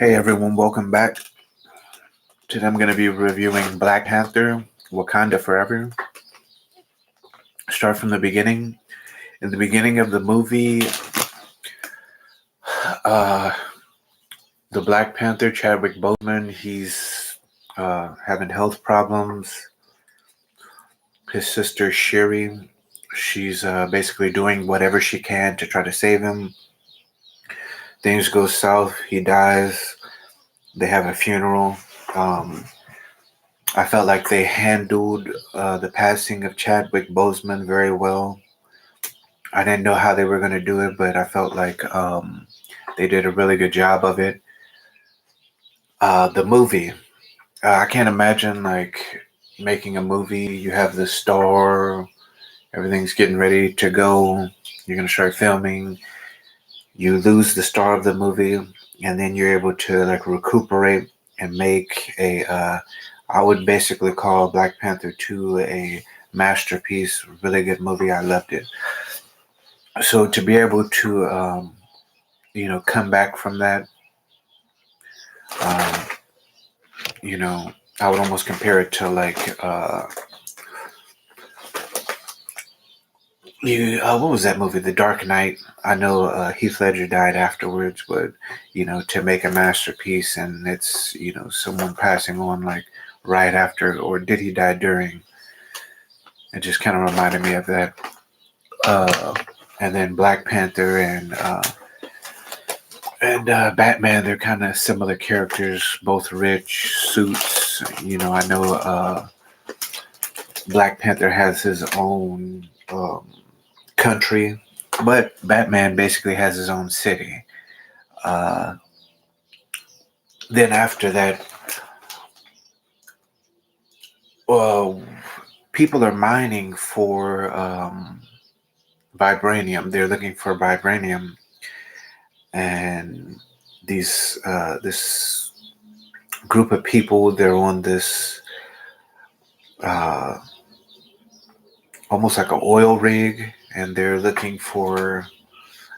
Hey everyone, welcome back. Today I'm going to be reviewing Black Panther, Wakanda Forever. Start from the beginning. In the beginning of the movie, uh, the Black Panther, Chadwick Boseman, he's having health problems. His sister Shuri, she's basically doing whatever she can to try to save him. Things go south. He dies. They have a funeral. Um, I felt like they handled the passing of Chadwick Boseman very well. I didn't know how they were going to do it, but I felt like they did a really good job of it. The movie, I can't imagine like making a movie. You have the star, everything's getting ready to go. You're going to start filming. You lose the star of the movie, and then you're able to like recuperate and make a. I would basically call Black Panther 2 a masterpiece, really good movie. I loved it. So to be able to come back from that, um, I would almost compare it to like what was that movie, The Dark Knight? I know Heath Ledger died afterwards, but to make a masterpiece and it's someone passing on like right after, or did he die during? It just kind of reminded me of that. Uh, and then Black Panther and Batman, they're kind of similar characters, both rich suits. I know Black Panther has his own country, but Batman basically has his own city. Uh, then after that, well, people are mining for vibranium. They're looking for vibranium, and this group of people, they're on this uh, almost like an oil rig, and they're looking for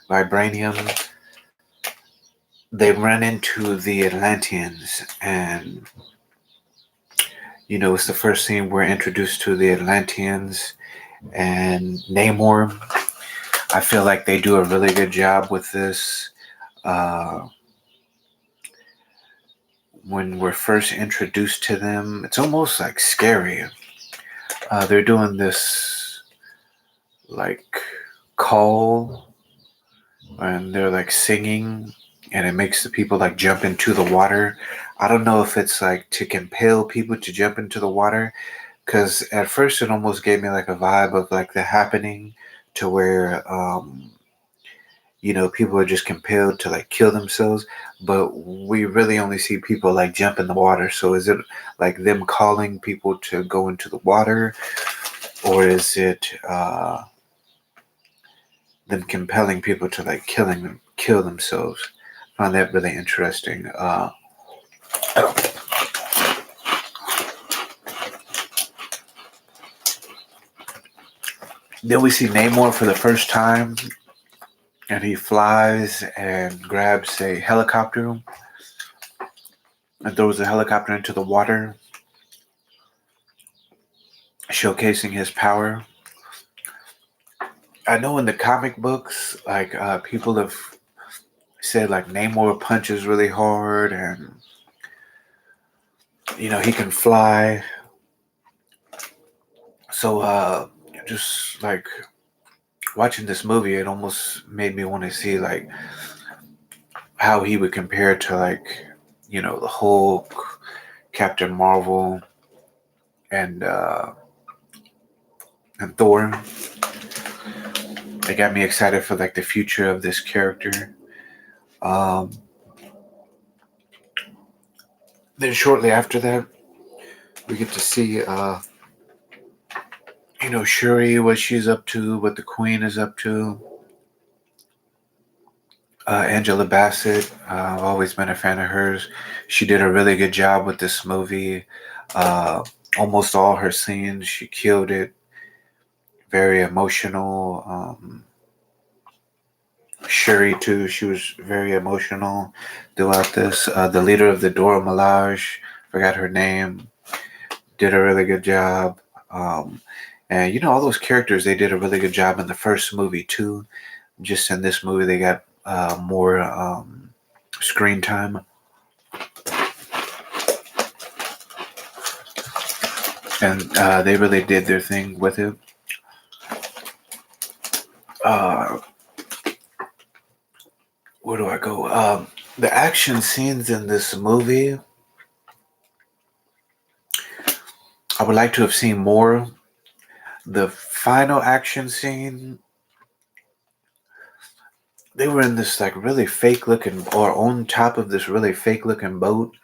vibranium. They run into the Atlanteans, and it's the first scene we're introduced to the Atlanteans and Namor. I feel like they do a really good job with this. Uh, when we're first introduced to them, it's almost like scary. They're doing this like call, and they're like singing, and it makes the people like jump into the water. I don't know if it's like to compel people to jump into the water, because at first it almost gave me like a vibe of like The Happening, to where people are just compelled to like kill themselves, but we really only see people like jump in the water. So is it like them calling people to go into the water, or is it them compelling people to like kill themselves? I find that really interesting. Then we see Namor for the first time, and he flies and grabs a helicopter and throws the helicopter into the water, showcasing his power. I know in the comic books, like people have said like Namor punches really hard, and he can fly. So just like watching this movie, it almost made me want to see like how he would compare to like the Hulk, Captain Marvel, and Thor. It got me excited for like the future of this character. Um, then shortly after that, we get to see Shuri, what she's up to, what the Queen is up to. Angela Bassett, I've always been a fan of hers. She did a really good job with this movie. Uh, Almost all her scenes, she killed it. Very emotional. Shuri too. She was very emotional throughout this. The leader of the Dora Milaje, forgot her name, did a really good job. Um, and all those characters, they did a really good job in the first movie too. Just in this movie, they got more screen time, and they really did their thing with it. Uh, where do I go? The action scenes in this movie, I would like to have seen more. The final action scene, they were in this like really fake looking, or on top of this really fake looking boat.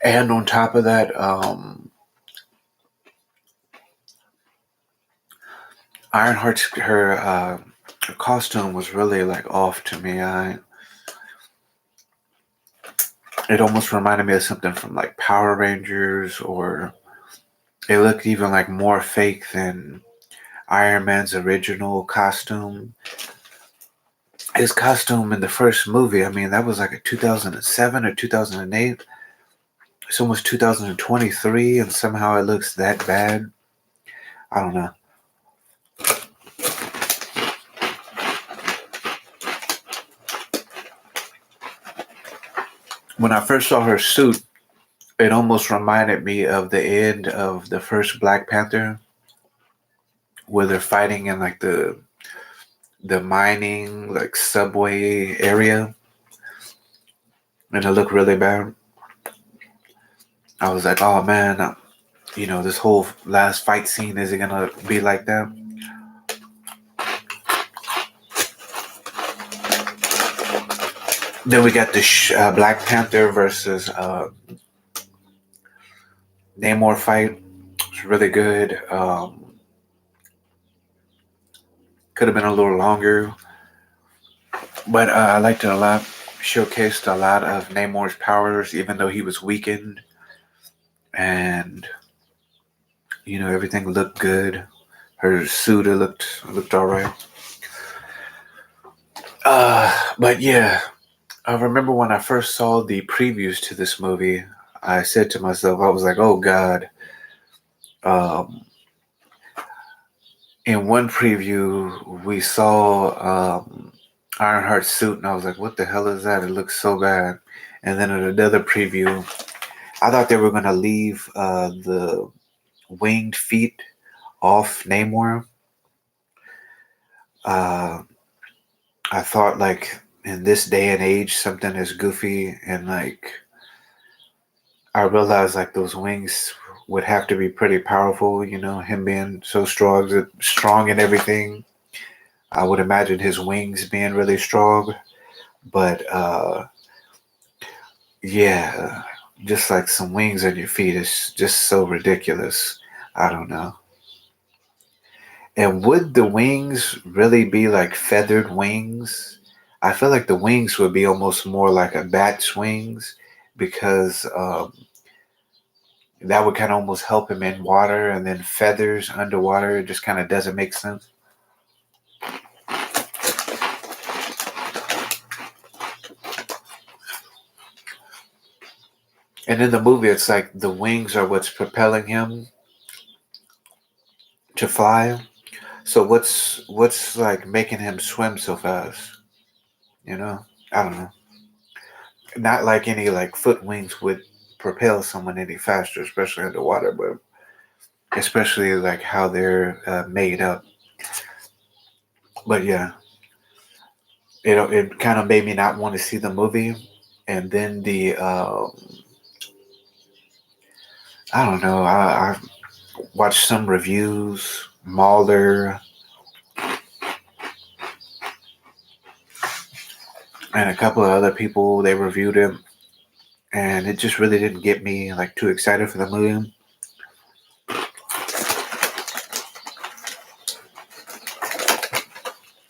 And on top of that, Ironheart's her costume was really like off to me. It almost reminded me of something from like Power Rangers, or it looked even like more fake than Iron Man's original costume. His costume in the first movie, I mean, that was like a 2007 or 2008. It's almost 2023, and somehow it looks that bad. I don't know. When I first saw her suit, it almost reminded me of the end of the first Black Panther, where they're fighting in like the mining like subway area, and it looked really bad. I was like, oh man, this whole last fight scene, is it gonna be like that? Then we got the Black Panther versus Namor fight. It's really good. Could have been a little longer, but I liked it a lot. Showcased a lot of Namor's powers, even though he was weakened, and everything looked good. Her suit, it looked all right. But yeah, I remember when I first saw the previews to this movie, I said to myself, I was like, oh God. In one preview, we saw Ironheart's suit, and I was like, what the hell is that? It looks so bad. And then in another preview, I thought they were going to leave the winged feet off Namor. I thought, like, in this day and age, something is goofy, and like, I realized like those wings would have to be pretty powerful. Him being so strong and everything. I would imagine his wings being really strong, but yeah, just like some wings on your feet is just so ridiculous. I don't know. And would the wings really be like feathered wings? I feel like the wings would be almost more like a bat's wings, because that would kind of almost help him in water, and then feathers underwater, it just kind of doesn't make sense. And in the movie, it's like the wings are what's propelling him to fly. So what's like making him swim so fast? I don't know. Not like any like foot wings would propel someone any faster, especially underwater, but especially like how they're made up. But yeah, it kind of made me not want to see the movie. And then the I don't know. I watched some reviews. Mahler and a couple of other people, they reviewed it, and it just really didn't get me like too excited for the movie.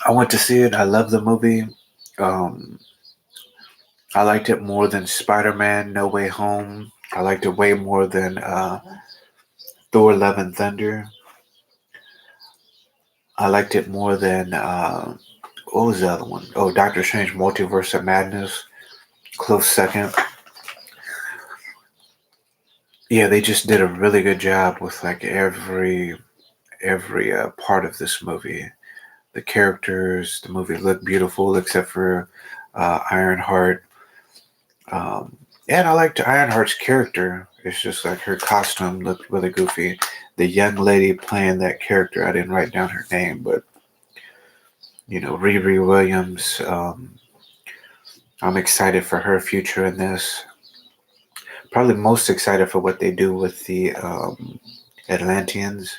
I went to see it. I love the movie. Um, I liked it more than Spider-Man: No Way Home. I liked it way more than Thor: Love and Thunder. I liked it more than what was the other one? Oh, Doctor Strange: Multiverse of Madness. Close second. Yeah, they just did a really good job with like every part of this movie. The characters, the movie looked beautiful except for Ironheart. And I liked Ironheart's character. It's just like her costume looked really goofy. The young lady playing that character, I didn't write down her name, but Riri Williams. I'm excited for her future in this. Probably most excited for what they do with the Atlanteans.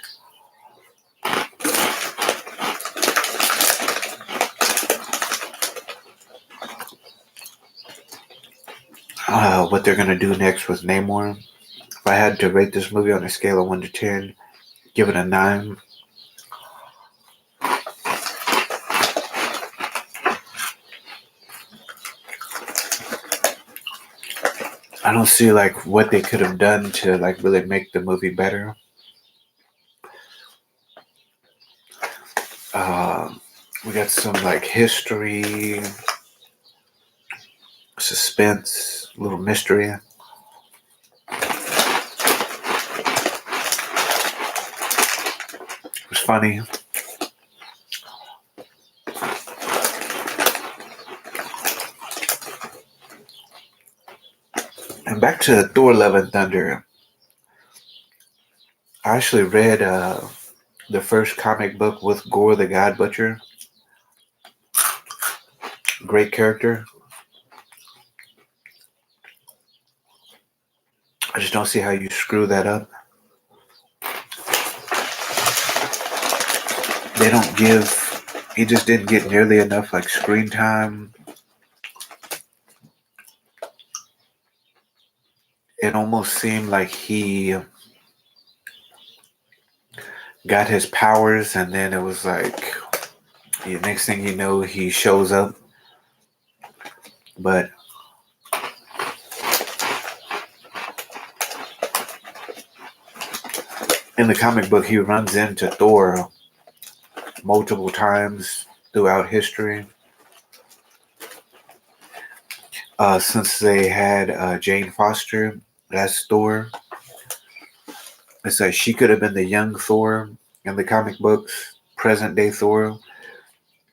What they're gonna do next with Namor. If I had to rate this movie on a scale of 1 to 10, give it a 9. I don't see like what they could have done to like really make the movie better. Uh, we got some like history, suspense, a little mystery. It was funny. And back to Thor: Love and Thunder. I actually read the first comic book with Gore the God Butcher. Great character. I just don't see how you screw that up. They don't give. He just didn't get nearly enough like screen time. It almost seemed like he got his powers, and then it was like the next thing you know, he shows up. But in the comic book, he runs into Thor multiple times throughout history. Since they had Jane Foster as Thor, it's like she could have been the young Thor in the comic books, present day Thor,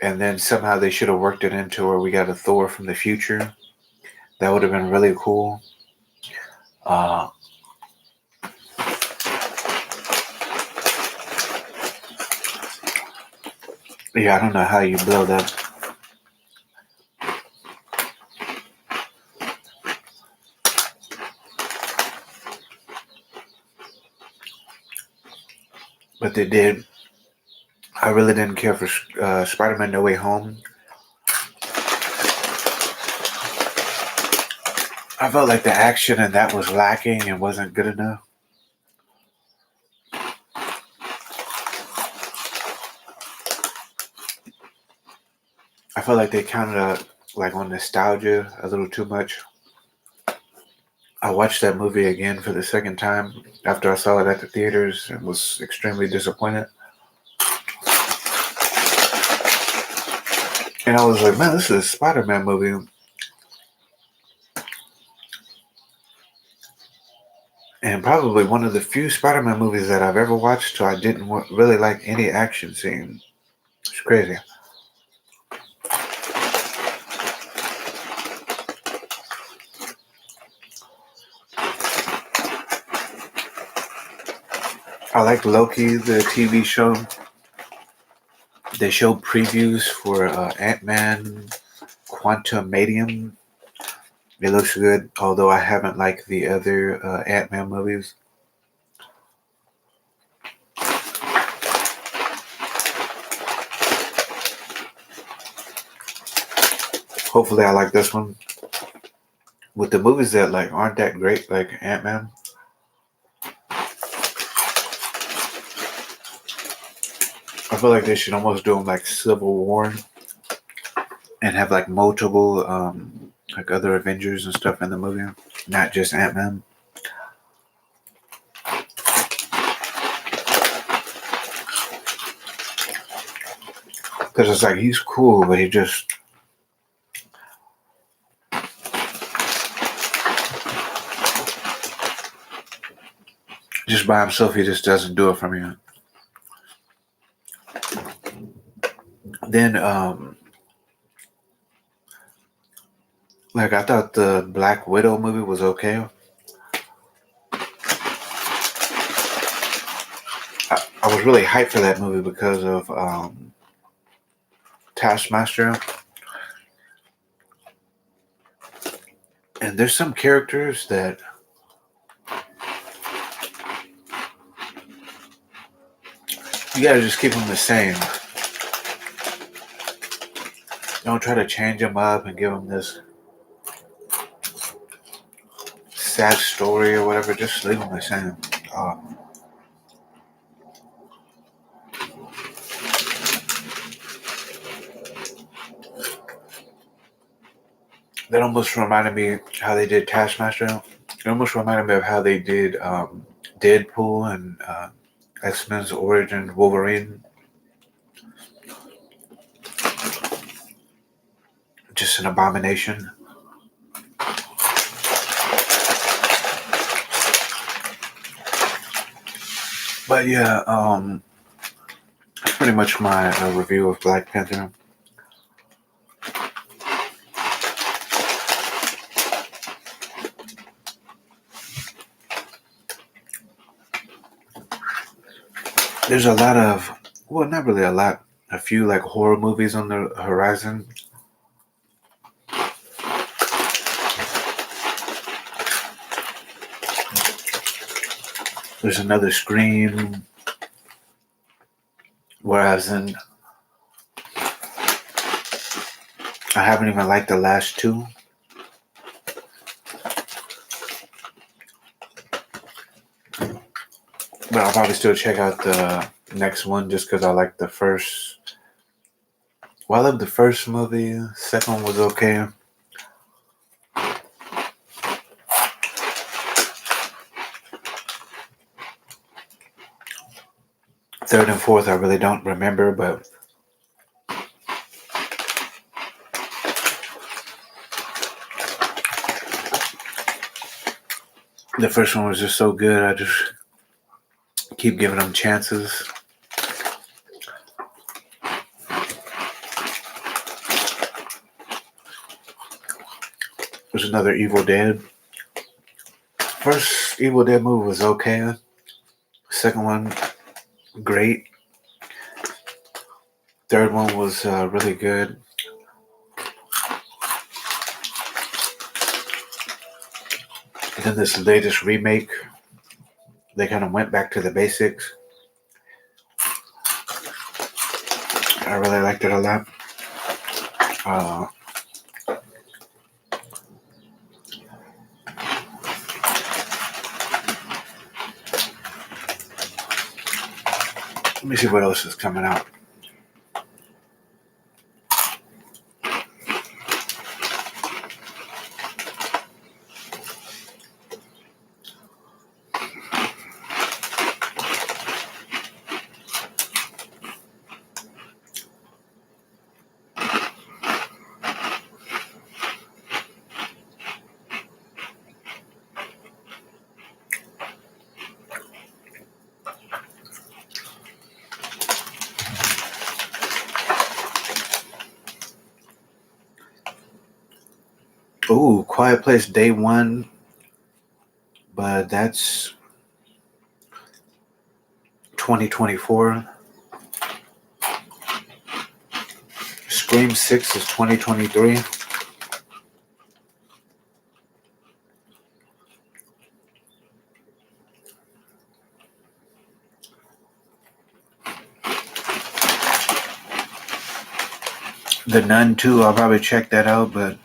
and then somehow they should have worked it into where we got a Thor from the future. That would have been really cool. Uh, yeah, I don't know how you build up. But they did. I really didn't care for Spider-Man No Way Home. I felt like the action in that was lacking and wasn't good enough. I felt like they counted like on nostalgia a little too much. I watched that movie again for the second time after I saw it at the theaters and was extremely disappointed. And I was like, man, this is a Spider-Man movie. And probably one of the few Spider-Man movies that I've ever watched, so I didn't really like any action scene. It's crazy. I like Loki, the TV show. They showed previews for Ant-Man Quantumanium. It looks good, although I haven't liked the other Ant-Man movies. Hopefully I like this one. With the movies that like aren't that great, like Ant-Man, I feel like they should almost do them like Civil War and have like multiple like other Avengers and stuff in the movie, not just Ant-Man. Because it's like he's cool, but he just by himself, he just doesn't do it for me. Then, like I thought the Black Widow movie was okay. I was really hyped for that movie because of Taskmaster. And there's some characters that you gotta just keep them the same. Don't try to change them up and give them this sad story or whatever. Just leave them the same. That almost reminded me how they did Taskmaster. It almost reminded me of how they did Deadpool and X-Men's Origin Wolverine. Just an abomination. But yeah, that's pretty much my review of Black Panther. There's a lot of, well, not really a lot, a few like horror movies on the horizon. There's another Scream, whereas I haven't even liked the last two. But I'll probably still check out the next one just because I like the first. Well, I love the first movie. Second one was okay. Third and fourth, I really don't remember, but the first one was just so good. I just keep giving them chances. There's another Evil Dead. First Evil Dead movie was okay. Second one, great. Third one was really good. And then this latest remake, they kind of went back to the basics. I really liked it a lot. Let me see what else is coming out. Ooh, Quiet Place Day One, but that's 2024. Scream 6 is 2023. The Nun 2, I'll probably check that out, but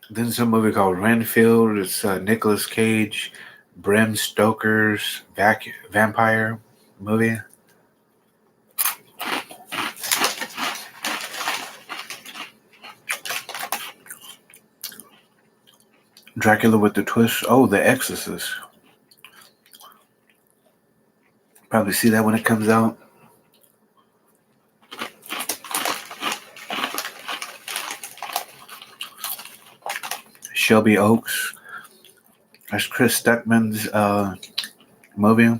then some movie called Renfield. It's Nicolas Cage, Bram Stoker's vampire movie. Dracula with the twist. Oh, The Exorcist. Probably see that when it comes out. Shelby Oaks. That's Chris Stuckman's movie.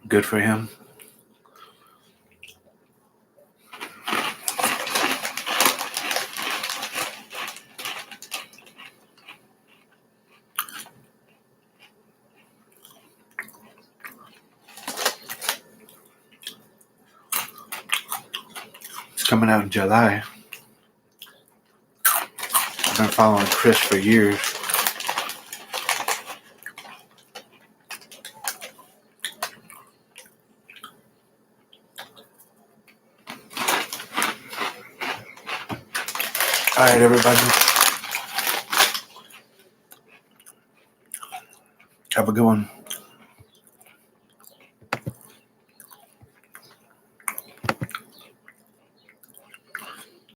Good for him. It's coming out in July. I've been following Chris for years. All right, everybody. Have a good one.